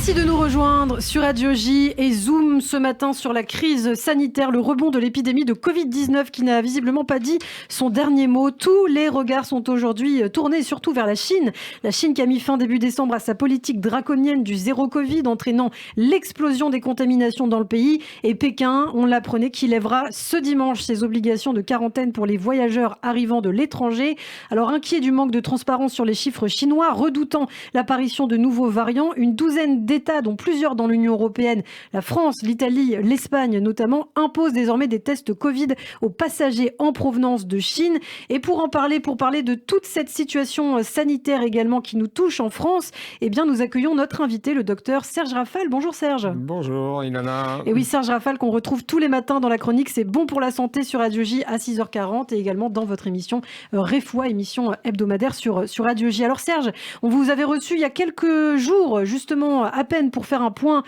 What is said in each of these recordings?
Merci de nous rejoindre sur Radio J et Zoom ce matin sur la crise sanitaire, le rebond de l'épidémie de Covid-19 qui n'a visiblement pas dit son dernier mot. Tous les regards sont aujourd'hui tournés surtout vers la Chine. La Chine qui a mis fin début décembre à sa politique draconienne du zéro Covid, entraînant l'explosion des contaminations dans le pays. Et Pékin, on l'apprenait, qui lèvera ce dimanche ses obligations de quarantaine pour les voyageurs arrivant de l'étranger. Alors inquiet du manque de transparence sur les chiffres chinois, redoutant l'apparition de nouveaux variants, une douzaine d'États, dont plusieurs dans l'Union européenne, la France, l'Italie, l'Espagne notamment, imposent désormais des tests Covid aux passagers en provenance de Chine. Et pour parler de toute cette situation sanitaire également qui nous touche en France, eh bien nous accueillons notre invité, le docteur Serge Rafal. Bonjour Serge. Bonjour Ilana. Et oui, Serge Rafal qu'on retrouve tous les matins dans la chronique C'est bon pour la santé sur Radio J à 6h40 et également dans votre émission Refoua, émission hebdomadaire sur Radio J. Alors Serge, on vous avait reçu il y a quelques jours justement à peine pour faire un point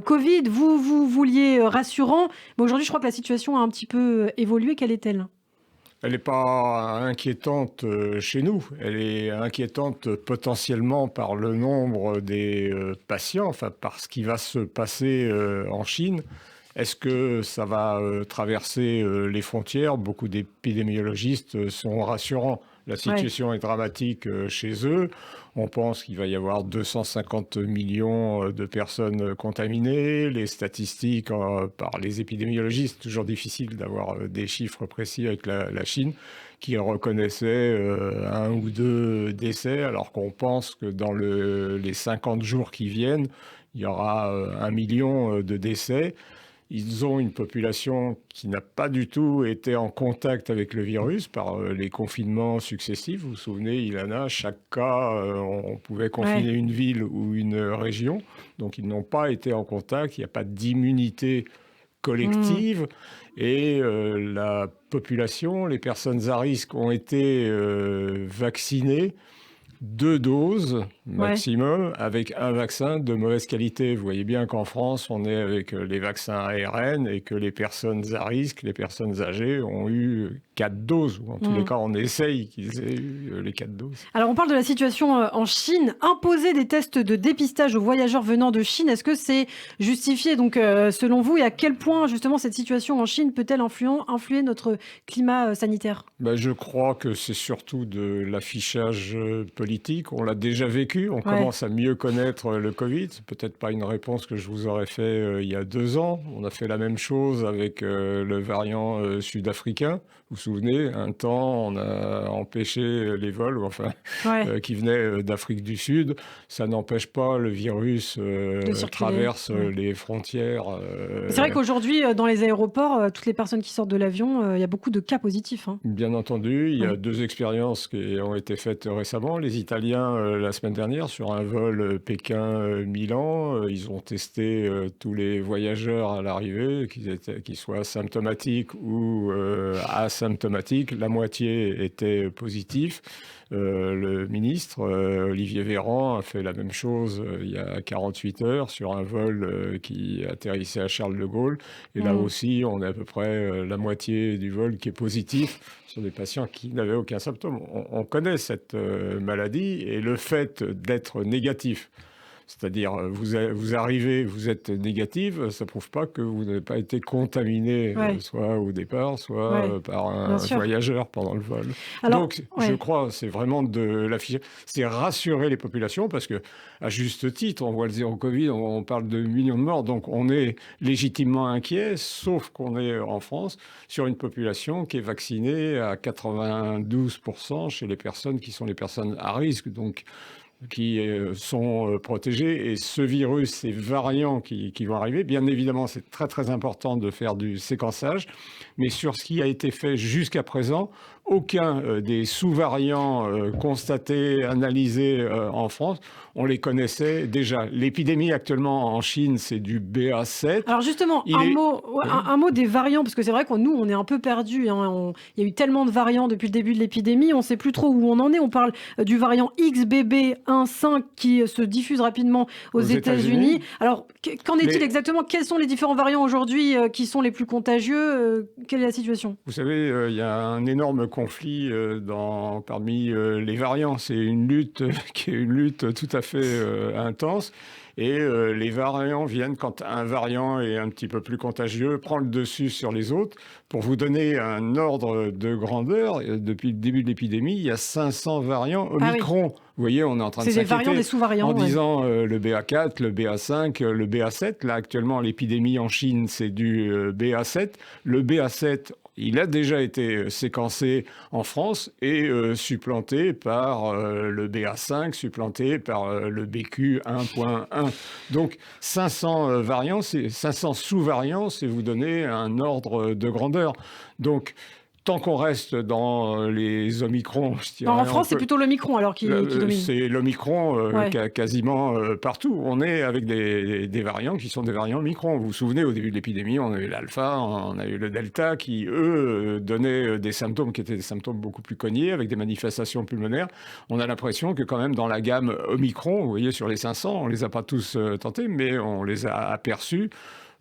Covid. Vous vouliez rassurant, mais aujourd'hui je crois que la situation a un petit peu évolué. Quelle est-elle ? Elle n'est pas inquiétante chez nous. Elle est inquiétante potentiellement par le nombre des patients, enfin par ce qui va se passer en Chine. Est-ce que ça va traverser les frontières ? Beaucoup d'épidémiologistes sont rassurants. La situation est dramatique chez eux. On pense qu'il va y avoir 250 millions de personnes contaminées. Les statistiques par les épidémiologistes, toujours difficile d'avoir des chiffres précis avec la Chine, qui reconnaissait un ou deux décès, alors qu'on pense que dans les 50 jours qui viennent, il y aura 1 million de décès. Ils ont une population qui n'a pas du tout été en contact avec le virus par les confinements successifs. Vous vous souvenez, Ilana, chaque cas, on pouvait confiner une ville ou une région. Donc, ils n'ont pas été en contact. Il n'y a pas d'immunité collective. Et la population, les personnes à risque ont été vaccinées 2 doses maximum avec un vaccin de mauvaise qualité. Vous voyez bien qu'en France, on est avec les vaccins ARN et que les personnes à risque, les personnes âgées ont eu 4 doses. Ou en tous les cas, on essaye qu'ils aient eu les 4 doses. Alors, on parle de la situation en Chine. Imposer des tests de dépistage aux voyageurs venant de Chine, est-ce que c'est justifié, donc, selon vous, et à quel point, justement, cette situation en Chine peut-elle influer notre climat sanitaire ? Je crois que c'est surtout de l'affichage politique. On l'a déjà vécu. On commence à mieux connaître le Covid. C'est peut-être pas une réponse que je vous aurais fait il y a 2 ans. On a fait la même chose avec le variant sud-africain. Vous vous souvenez, un temps, on a empêché les vols qui venaient d'Afrique du Sud. Ça n'empêche pas le virus traverse les frontières. C'est vrai qu'aujourd'hui, dans les aéroports, toutes les personnes qui sortent de l'avion, il y a beaucoup de cas positifs. Bien entendu, il y a 2 expériences qui ont été faites récemment. Les Italiens, la semaine dernière, sur un vol Pékin-Milan, ils ont testé tous les voyageurs à l'arrivée, qu'ils soient symptomatiques ou asymptomatiques. La moitié était positif. Le ministre, Olivier Véran, a fait la même chose il y a 48 heures sur un vol qui atterrissait à Charles de Gaulle. Et là aussi, on a à peu près la moitié du vol qui est positif sur des patients qui n'avaient aucun symptôme. On connaît cette maladie et le fait d'être négatif, c'est-à-dire vous arrivez, vous êtes négatif, ça ne prouve pas que vous n'avez pas été contaminé, soit au départ, soit par un voyageur pendant le vol. Alors, donc, je crois, c'est vraiment de l'afficher, c'est rassurer les populations, parce que à juste titre, on voit le zéro Covid, on parle de millions de morts, donc on est légitimement inquiet, sauf qu'on est en France sur une population qui est vaccinée à 92% chez les personnes qui sont les personnes à risque, donc qui sont protégés. Et ce virus, ces variants qui vont arriver, bien évidemment, c'est très très important de faire du séquençage, mais sur ce qui a été fait jusqu'à présent, aucun des sous-variants constatés, analysés en France, on les connaissait déjà. L'épidémie actuellement en Chine, c'est du BA7. Alors justement, un mot des variants, parce que c'est vrai qu'on on est un peu perdus. Il y a eu tellement de variants depuis le début de l'épidémie, on ne sait plus trop où on en est. On parle du variant XBB.1.5 qui se diffuse rapidement aux États-Unis. Alors, qu'en est-il exactement ? Quels sont les différents variants aujourd'hui qui sont les plus contagieux ? Quelle est la situation ? Vous savez, il y a un énorme conflit parmi les variants. C'est une lutte qui est une lutte tout à fait intense. Et les variants viennent quand un variant est un petit peu plus contagieux, prend le dessus sur les autres. Pour vous donner un ordre de grandeur, depuis le début de l'épidémie, il y a 500 variants Omicron. Vous voyez, on est en train de s'inquiéter. C'est des variants, des sous-variants. En disant le BA4, le BA5, le BA7. Là, actuellement, l'épidémie en Chine, c'est du BA7. Le BA7, il a déjà été séquencé en France et supplanté par le BA5, supplanté par le BQ 1.1. Donc 500 variants, 500 sous-variants, c'est vous donner un ordre de grandeur. Donc tant qu'on reste dans les Omicron, je dirais, en France, c'est plutôt l'Omicron alors qui domine. C'est l'Omicron quasiment partout. On est avec des variants qui sont des variants Omicron. Vous vous souvenez, au début de l'épidémie, on a eu l'alpha, on a eu le delta qui, eux, donnaient des symptômes qui étaient des symptômes beaucoup plus cognés, avec des manifestations pulmonaires. On a l'impression que quand même dans la gamme Omicron, vous voyez, sur les 500, on les a pas tous tentés, mais on les a aperçus.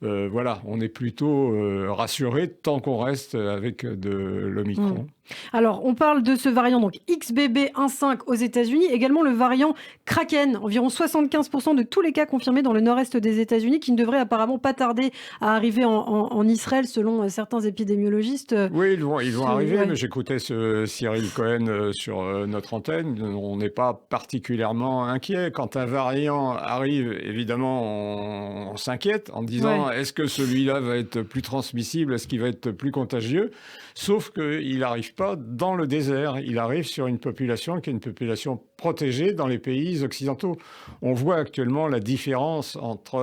Voilà, on est plutôt rassuré tant qu'on reste avec de l'Omicron. Alors, on parle de ce variant donc XBB.1.5 aux États-Unis, également le variant Kraken, environ 75% de tous les cas confirmés dans le nord-est des États-Unis, qui ne devrait apparemment pas tarder à arriver en Israël, selon certains épidémiologistes. Oui, ils vont arriver, mais j'écoutais ce Cyril Cohen sur notre antenne. On n'est pas particulièrement inquiet. Quand un variant arrive, évidemment, on s'inquiète en disant est-ce que celui-là va être plus transmissible, est-ce qu'il va être plus contagieux? Sauf qu'il n'arrive pas dans le désert, il arrive sur une population qui est une population protégée dans les pays occidentaux. On voit actuellement la différence entre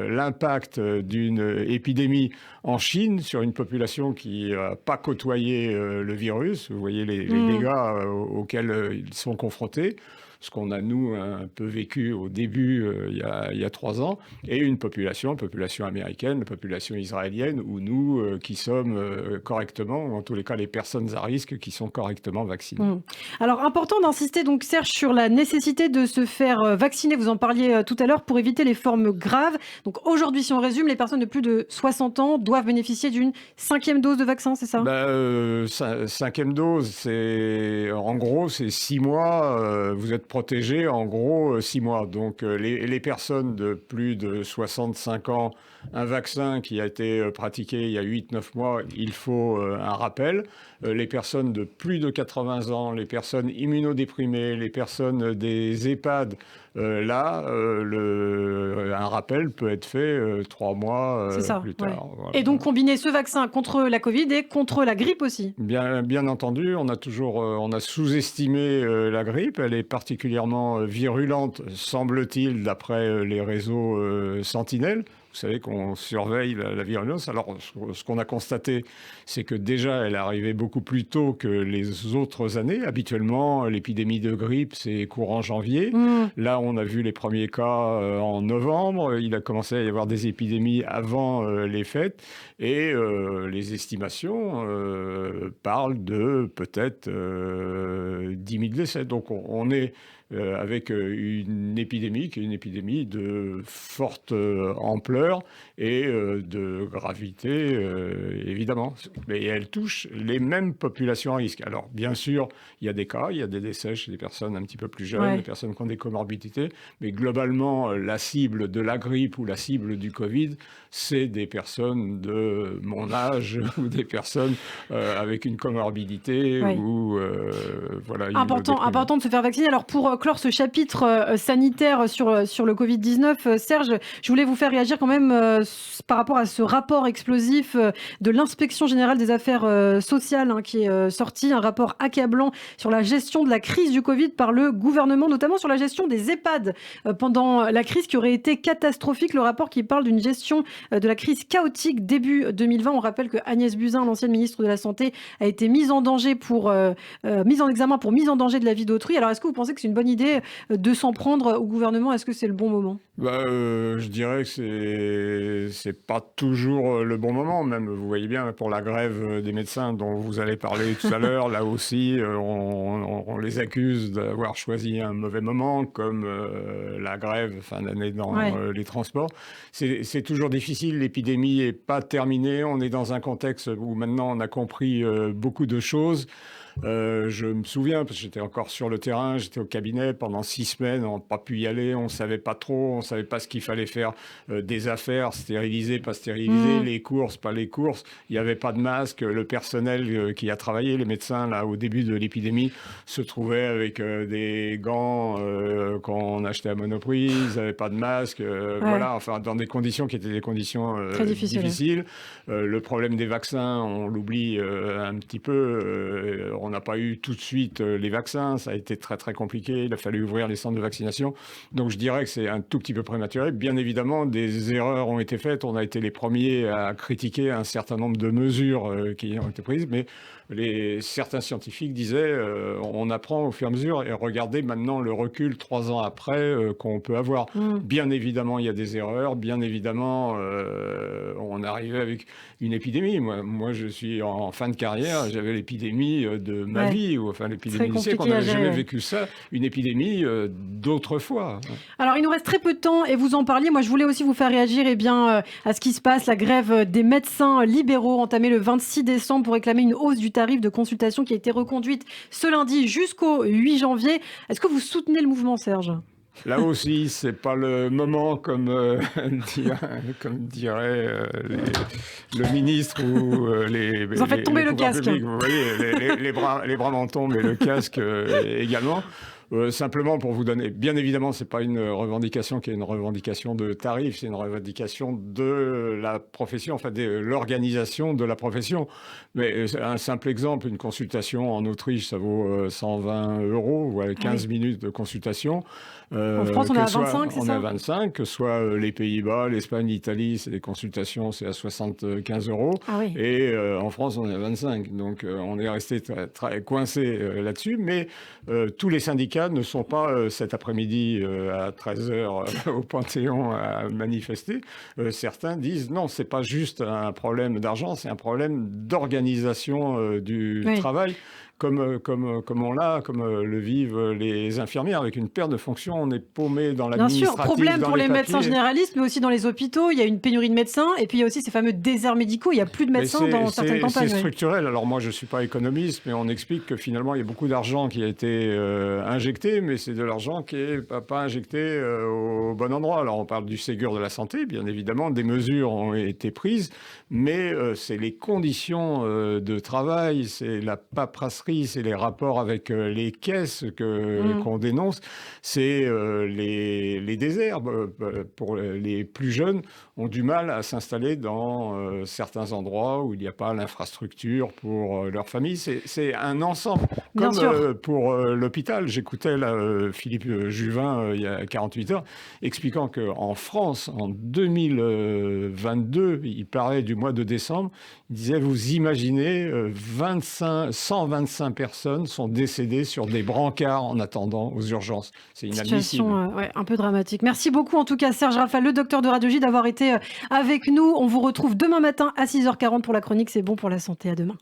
l'impact d'une épidémie en Chine sur une population qui n'a pas côtoyé le virus. Vous voyez les dégâts auxquels ils sont confrontés. Ce qu'on a, nous, un peu vécu au début, il y a 3 ans, et une population américaine, la population israélienne, où nous, qui sommes correctement, ou en tous les cas les personnes à risque, qui sont correctement vaccinées. Alors, important d'insister, donc, Serge, sur la nécessité de se faire vacciner, vous en parliez tout à l'heure, pour éviter les formes graves. Donc, aujourd'hui, si on résume, les personnes de plus de 60 ans doivent bénéficier d'une 5e dose de vaccin, c'est ça? 5e dose, en gros, c'est 6 mois, vous êtes protégé en gros 6 mois. Donc les personnes de plus de 65 ans, un vaccin qui a été pratiqué il y a 8-9 mois, il faut un rappel. Les personnes de plus de 80 ans, les personnes immunodéprimées, les personnes des EHPAD, un rappel peut être fait 3 mois plus tard. Voilà. Et donc combiner ce vaccin contre la Covid et contre la grippe aussi. Bien entendu, on a sous-estimé la grippe. Elle est particulièrement virulente, semble-t-il, d'après les réseaux Sentinelle. Vous savez qu'on surveille la virulence. Alors, ce qu'on a constaté, c'est que déjà, elle arrivait beaucoup plus tôt que les autres années. Habituellement, l'épidémie de grippe, c'est courant janvier. Là, on a vu les premiers cas en novembre. Il a commencé à y avoir des épidémies avant les fêtes. Et les estimations parlent de peut-être 10 000 décès. Donc, on est avec une épidémie qui est une épidémie de forte ampleur et de gravité, évidemment. Mais elle touche les mêmes populations à risque. Alors, bien sûr, il y a des cas, il y a des décès chez des personnes un petit peu plus jeunes, des personnes qui ont des comorbidités, mais globalement, la cible de la grippe ou la cible du Covid, c'est des personnes de mon âge ou des personnes avec une comorbidité ou voilà. Important de se faire vacciner. Alors, pour clore ce chapitre sanitaire sur le Covid-19, Serge, je voulais vous faire réagir quand même par rapport à ce rapport explosif de l'Inspection générale des affaires sociales qui est sorti, un rapport accablant sur la gestion de la crise du Covid par le gouvernement, notamment sur la gestion des EHPAD pendant la crise qui aurait été catastrophique. Le rapport qui parle d'une gestion de la crise chaotique début 2020. On rappelle que Agnès Buzyn, l'ancienne ministre de la Santé, a été mise en examen pour mise en danger de la vie d'autrui. Alors, est-ce que vous pensez que c'est une bonne idée de s'en prendre au gouvernement? Est-ce que c'est le bon moment? Je dirais que c'est pas toujours le bon moment. Même, vous voyez bien, pour la grève des médecins dont vous allez parler tout à l'heure, là aussi, on les accuse d'avoir choisi un mauvais moment, comme la grève fin d'année dans les transports. C'est toujours difficile, l'épidémie est pas terminée. On est dans un contexte où maintenant on a compris beaucoup de choses. Je me souviens, parce que j'étais encore sur le terrain, j'étais au cabinet pendant 6 semaines, on n'a pas pu y aller, on ne savait pas trop, on ne savait pas ce qu'il fallait faire, des affaires, stériliser, pas stériliser, les courses, pas les courses, il n'y avait pas de masque, le personnel qui a travaillé, les médecins, là, au début de l'épidémie, se trouvaient avec des gants qu'on achetait à Monoprix, ils n'avaient pas de masque, voilà, enfin, dans des conditions qui étaient des conditions très difficiles. Le problème des vaccins, on l'oublie un petit peu, on n'a pas eu tout de suite les vaccins, ça a été très très compliqué, il a fallu ouvrir les centres de vaccination. Donc je dirais que c'est un tout petit peu prématuré. Bien évidemment, des erreurs ont été faites, on a été les premiers à critiquer un certain nombre de mesures qui ont été prises, mais certains scientifiques disaient on apprend au fur et à mesure et regardez maintenant le recul 3 ans après qu'on peut avoir. Bien évidemment, il y a des erreurs, bien évidemment, on arrivait avec une épidémie. Moi, je suis en fin de carrière, j'avais l'épidémie de ma vie, ou enfin l'épidémie du siècle, on n'avait jamais vécu ça, une épidémie d'autrefois. Alors, il nous reste très peu de temps et vous en parliez. Moi, je voulais aussi vous faire réagir à ce qui se passe, la grève des médecins libéraux entamée le 26 décembre pour réclamer une hausse du tarif de consultation qui a été reconduite ce lundi jusqu'au 8 janvier. Est-ce que vous soutenez le mouvement, Serge ? Là aussi, c'est pas le moment, comme dirait le ministre ou Vous en faites tomber le casque. Publics, vous voyez, les bras m'en tombent et le casque également. Simplement pour vous donner, bien évidemment, c'est pas une revendication qui est une revendication de tarif, c'est une revendication de la profession, enfin de l'organisation de la profession. Mais un simple exemple, une consultation en Autriche, ça vaut 120 €, voilà, 15 minutes de consultation. En France, on est à 25, c'est ça ? On est à 25, que soit les Pays-Bas, l'Espagne, l'Italie, c'est des consultations, c'est à 75 €. Ah oui. Et en France, on est à 25. Donc, on est resté très, très coincé là-dessus. Mais tous les syndicats ne sont pas cet après-midi à 13 h au Panthéon à manifester. Certains disent non, c'est pas juste un problème d'argent, c'est un problème d'organisation du travail. Comme le vivent les infirmières, avec une perte de fonction, on est paumé dans l'administratif. Bien sûr, problème pour les médecins généralistes, mais aussi dans les hôpitaux, il y a une pénurie de médecins, et puis il y a aussi ces fameux déserts médicaux, il n'y a plus de médecins dans certaines campagnes. C'est structurel, alors moi je ne suis pas économiste, mais on explique que finalement il y a beaucoup d'argent qui a été injecté, mais c'est de l'argent qui n'est pas injecté au bon endroit. Alors on parle du Ségur de la santé, bien évidemment, des mesures ont été prises, mais c'est les conditions de travail, c'est la paperasserie, c'est les rapports avec les caisses qu'on dénonce, c'est les déserts. Pour les plus jeunes, ont du mal à s'installer dans certains endroits où il n'y a pas l'infrastructure pour leur famille. C'est un ensemble. Comme pour l'hôpital, j'écoutais Philippe Juvin il y a 48 heures, expliquant qu'en France, en 2022, il parlait du mois de décembre, il disait, vous imaginez, 125 personnes sont décédées sur des brancards en attendant aux urgences. C'est inadmissible. Situation un peu dramatique. Merci beaucoup en tout cas Serge Rafal, le docteur de radiologie, d'avoir été avec nous. On vous retrouve demain matin à 6 h 40 pour la chronique C'est bon pour la santé. À demain.